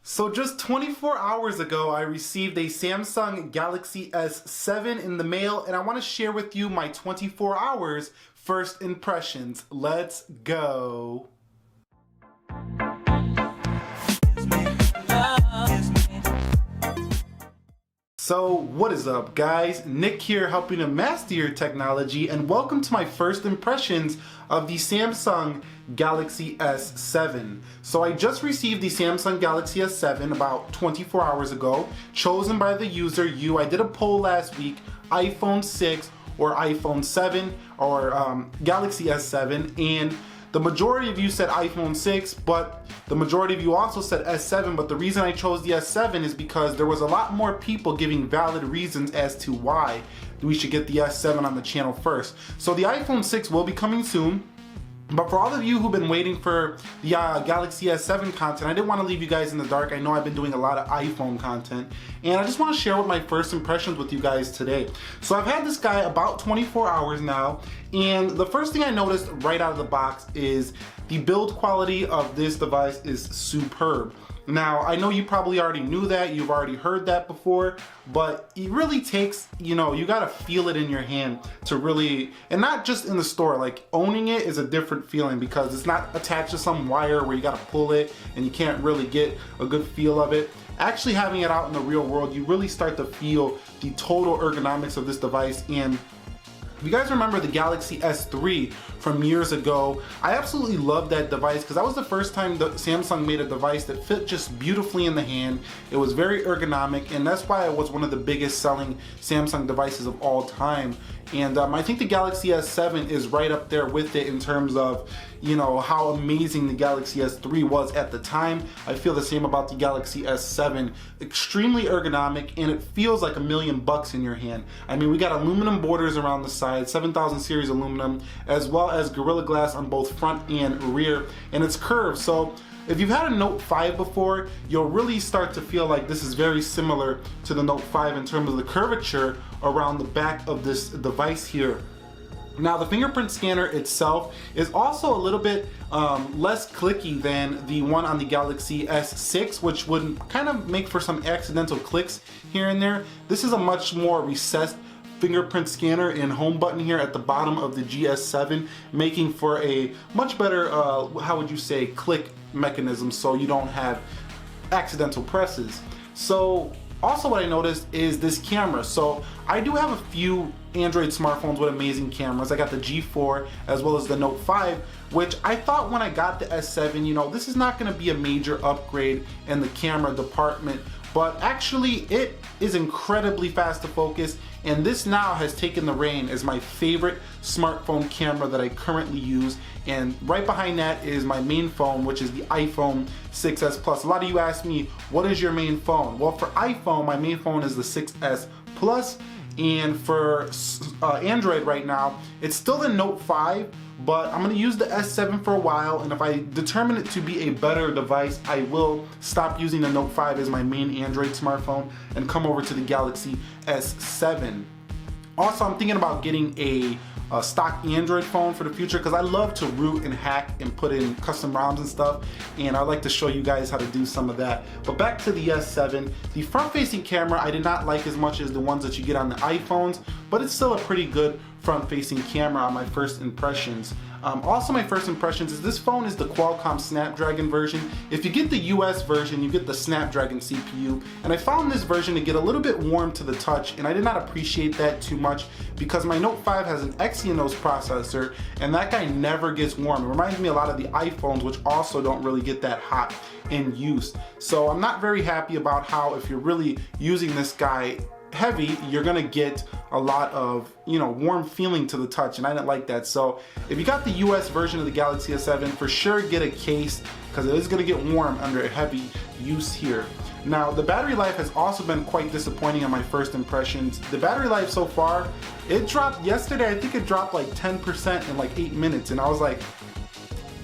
So just 24 hours ago, I received a Samsung Galaxy S7 in the mail, and I want to share with you my 24 hours first impressions. Let's go. So what is up, guys? Nick here, helping to master your technology, and welcome to my first impressions of the Samsung Galaxy S7. So I just received the Samsung Galaxy S7 about 24 hours ago, chosen by the user you. I did a poll last week, iPhone 6 or iPhone 7 or Galaxy S7, and the majority of you said iPhone 6, but the majority of you also said S7, but the reason I chose the S7 is because there was a lot more people giving valid reasons as to why we should get the S7 on the channel first. So the iPhone 6 will be coming soon. But for all of you who've been waiting for the Galaxy S7 content, I didn't want to leave you guys in the dark. I know I've been doing a lot of iPhone content, and I just want to share what my first impressions with you guys today. So I've had this guy about 24 hours now, and the first thing I noticed right out of the box is the build quality of this device is superb. Now, I know you probably already knew that, you've already heard that before, but it really takes, you gotta feel it in your hand to really, and not just in the store, like owning it is a different feeling because it's not attached to some wire where you gotta pull it and you can't really get a good feel of it. Actually having it out in the real world, you really start to feel the total ergonomics of this device. And if you guys remember the Galaxy S3 from years ago, I absolutely loved that device because that was the first time that Samsung made a device that fit just beautifully in the hand. It was very ergonomic, and that's why it was one of the biggest selling Samsung devices of all time. And I think the Galaxy S7 is right up there with it in terms of, how amazing the Galaxy S3 was at the time. I feel the same about the Galaxy S7. Extremely ergonomic, and it feels like $1,000,000 in your hand. I mean, we got aluminum borders around the side, 7000 series aluminum, as well as Gorilla Glass on both front and rear, and it's curved. So if you've had a Note 5 before, you'll really start to feel like this is very similar to the Note 5 in terms of the curvature around the back of this device here. Now, the fingerprint scanner itself is also a little bit less clicky than the one on the Galaxy S6, which would kind of make for some accidental clicks here and there. This is a much more recessed fingerprint scanner and home button here at the bottom of the GS7, making for a much better, how would you say, click mechanism, so you don't have accidental presses. So also what I noticed is this camera. So I do have a few Android smartphones with amazing cameras. I got the G4 as well as the Note 5, which I thought when I got the S7, this is not going to be a major upgrade in the camera department, but actually it is incredibly fast to focus, and this now has taken the reign as my favorite smartphone camera that I currently use. And right behind that is my main phone, which is the iPhone 6s Plus. A lot of you ask me, what is your main phone? Well, for iPhone, my main phone is the 6s Plus, and for Android right now, it's still the Note 5, but I'm gonna use the S7 for a while, and if I determine it to be a better device, I will stop using the Note 5 as my main Android smartphone and come over to the Galaxy S7. Also, I'm thinking about getting a stock Android phone for the future because I love to root and hack and put in custom ROMs and stuff, and I'd like to show you guys how to do some of that. But back to the S7, the front-facing camera I did not like as much as the ones that you get on the iPhones, but it's still a pretty good front-facing camera on my first impressions. Also, my first impressions is this phone is the Qualcomm Snapdragon version. If you get the US version, you get the Snapdragon CPU, and I found this version to get a little bit warm to the touch, and I did not appreciate that too much because my Note 5 has an Exynos processor, and that guy never gets warm. It reminds me a lot of the iPhones, which also don't really get that hot in use. So I'm not very happy about how, if you're really using this guy heavy, you're gonna get a lot of warm feeling to the touch, and I didn't like that. So if you got the US version of the Galaxy S7, for sure get a case because it is gonna get warm under heavy use here. Now, the battery life has also been quite disappointing on my first impressions. The battery life so far, it dropped yesterday. I think it dropped like 10% in like 8 minutes, and I was like,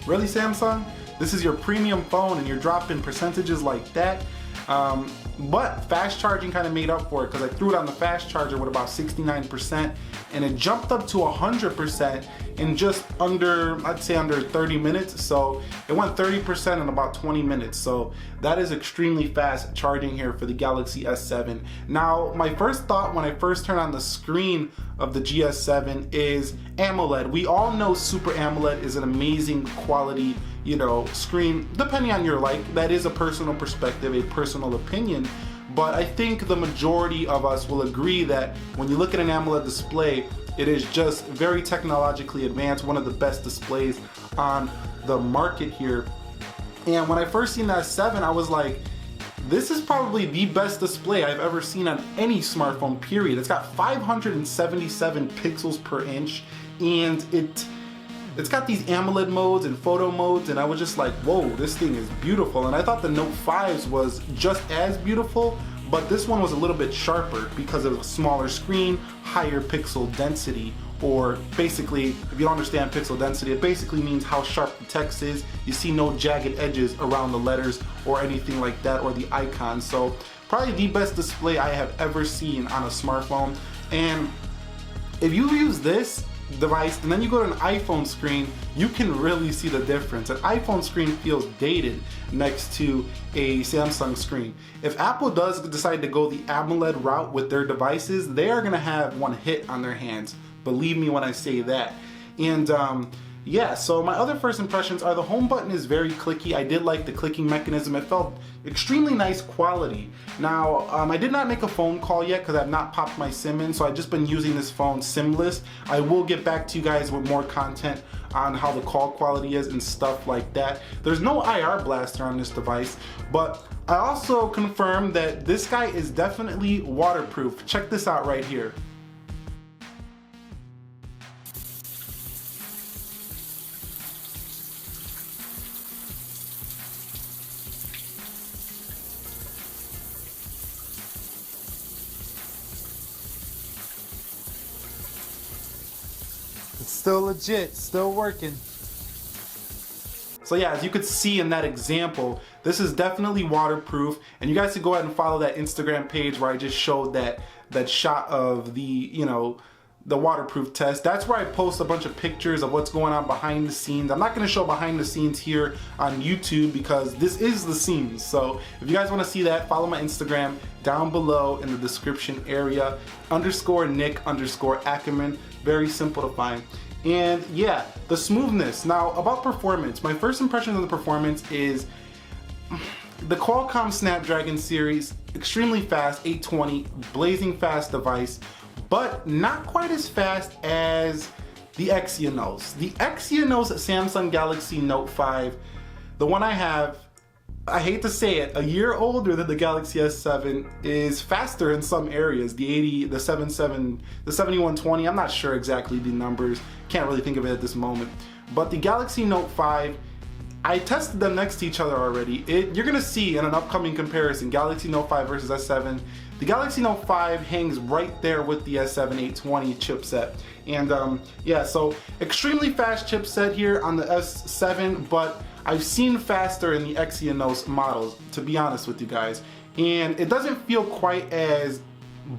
really, Samsung? This is your premium phone and you're dropping percentages like that? But fast charging kind of made up for it because I threw it on the fast charger with about 69%, and it jumped up to 100% in just under, I'd say under 30 minutes. So it went 30% in about 20 minutes. So that is extremely fast charging here for the Galaxy S7. Now, my first thought when I first turned on the screen of the GS7 is AMOLED. We all know Super AMOLED is an amazing quality, you know, screen. Depending on your like, that is a personal perspective, a personal opinion. But I think the majority of us will agree that when you look at an AMOLED display, it is just very technologically advanced, one of the best displays on the market here. And when I first seen that 7, I was like, this is probably the best display I've ever seen on any smartphone, period. It's got 577 pixels per inch, and it's got these AMOLED modes and photo modes, and I was just like, whoa, this thing is beautiful. And I thought the Note 5s was just as beautiful, but this one was a little bit sharper because of a smaller screen, higher pixel density, or basically, if you don't understand pixel density, it basically means how sharp the text is. You see no jagged edges around the letters or anything like that, or the icons. So probably the best display I have ever seen on a smartphone. And if you use this device and then you go to an iPhone screen, you can really see the difference. An iPhone screen feels dated next to a Samsung screen. If Apple does decide to go the AMOLED route with their devices, they are gonna have one hit on their hands. Believe me when I say that. And yeah, so my other first impressions are the home button is very clicky. I did like the clicking mechanism. It felt extremely nice quality. Now, I did not make a phone call yet because I've not popped my SIM in, so I've just been using this phone SIM-less. I will get back to you guys with more content on how the call quality is and stuff like that. There's no IR blaster on this device, but I also confirmed that this guy is definitely waterproof. Check this out right here. It's still legit, still working. So yeah, as you could see in that example, this is definitely waterproof, and you guys can go ahead and follow that Instagram page where I just showed that shot of the, you know, the waterproof test. That's where I post a bunch of pictures of what's going on behind the scenes. I'm not going to show behind the scenes here on YouTube because this is the scenes. So if you guys want to see that, follow my Instagram down below in the description area, _Nick_Ackerman. Very simple to find. And yeah, the smoothness. Now about performance, my first impression of the performance is the Qualcomm Snapdragon series, extremely fast, 820, blazing fast device, but not quite as fast as the Exynos. The Exynos Samsung Galaxy Note 5, the one I have, I hate to say it, a year older than the Galaxy S7, is faster in some areas. The 80, the 77, the 7120, I'm not sure exactly the numbers, can't really think of it at this moment. But the Galaxy Note 5, I tested them next to each other already. You're gonna see in an upcoming comparison, Galaxy Note 5 versus S7. The Galaxy Note 5 hangs right there with the S7 820 chipset. And yeah, so extremely fast chipset here on the S7, but I've seen faster in the Exynos models, to be honest with you guys. And it doesn't feel quite as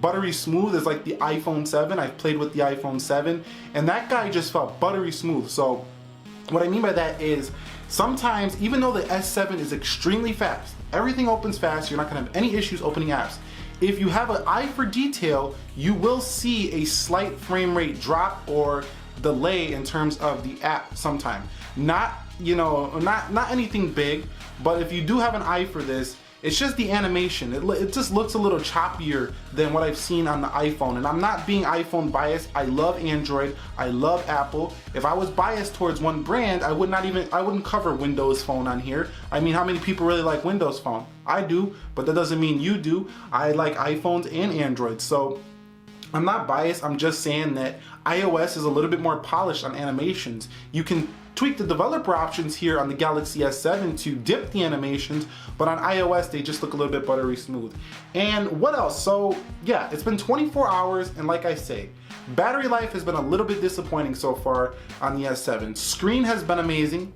buttery smooth as like the iPhone 7. I've played with the iPhone 7, and that guy just felt buttery smooth. So what I mean by that is, sometimes, even though the S7 is extremely fast, everything opens fast, you're not gonna have any issues opening apps. If you have an eye for detail, you will see a slight frame rate drop or delay in terms of the app sometime. Not, you know, not anything big, but if you do have an eye for this, it's just the animation. It just looks a little choppier than what I've seen on the iPhone. And I'm not being iPhone biased. I love Android. I love Apple. If I was biased towards one brand, I wouldn't cover Windows Phone on here. I mean, how many people really like Windows Phone? I do, but that doesn't mean you do. I like iPhones and Androids. So I'm not biased. I'm just saying that iOS is a little bit more polished on animations. You can tweak the developer options here on the Galaxy S7 to dip the animations, but on iOS they just look a little bit buttery smooth. And what else? So yeah, it's been 24 hours, and like I say, battery life has been a little bit disappointing so far on the S7. Screen has been amazing,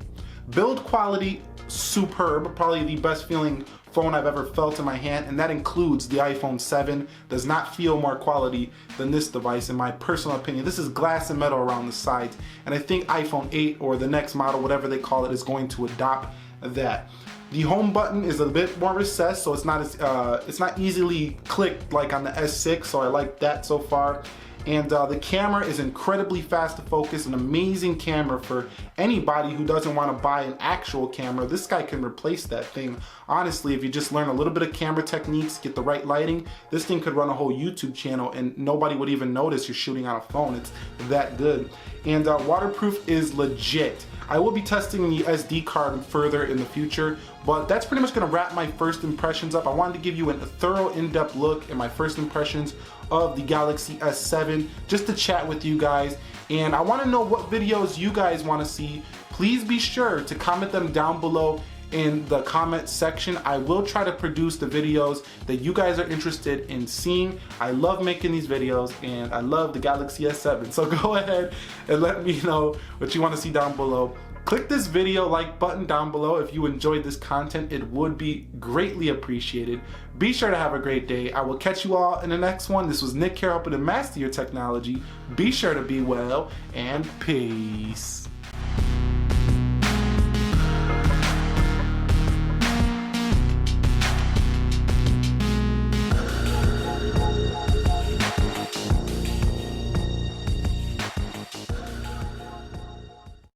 build quality superb, probably the best feeling phone I've ever felt in my hand, and that includes the iPhone 7. Does not feel more quality than this device in my personal opinion. This is glass and metal around the sides, and I think iPhone 8 or the next model, whatever they call it, is going to adopt that. The home button is a bit more recessed, so it's not easily clicked like on the S6, so I like that so far. And the camera is incredibly fast to focus, an amazing camera for anybody who doesn't want to buy an actual camera. This guy can replace that thing. Honestly, if you just learn a little bit of camera techniques, get the right lighting, this thing could run a whole YouTube channel and nobody would even notice you're shooting on a phone. It's that good. And waterproof is legit. I will be testing the SD card further in the future, but that's pretty much gonna wrap my first impressions up. I wanted to give you a thorough, in-depth look at my first impressions of the Galaxy S7, just to chat with you guys. And I wanna know what videos you guys wanna see. Please be sure to comment them down below in the comment section. I will try to produce the videos that you guys are interested in seeing. I love making these videos and I love the Galaxy S7. So go ahead and let me know what you want to see down below. Click this video like button down below if you enjoyed this content. It would be greatly appreciated. Be sure to have a great day. I will catch you all in the next one. This was Nick here helping to master your technology. Be sure to be well and peace.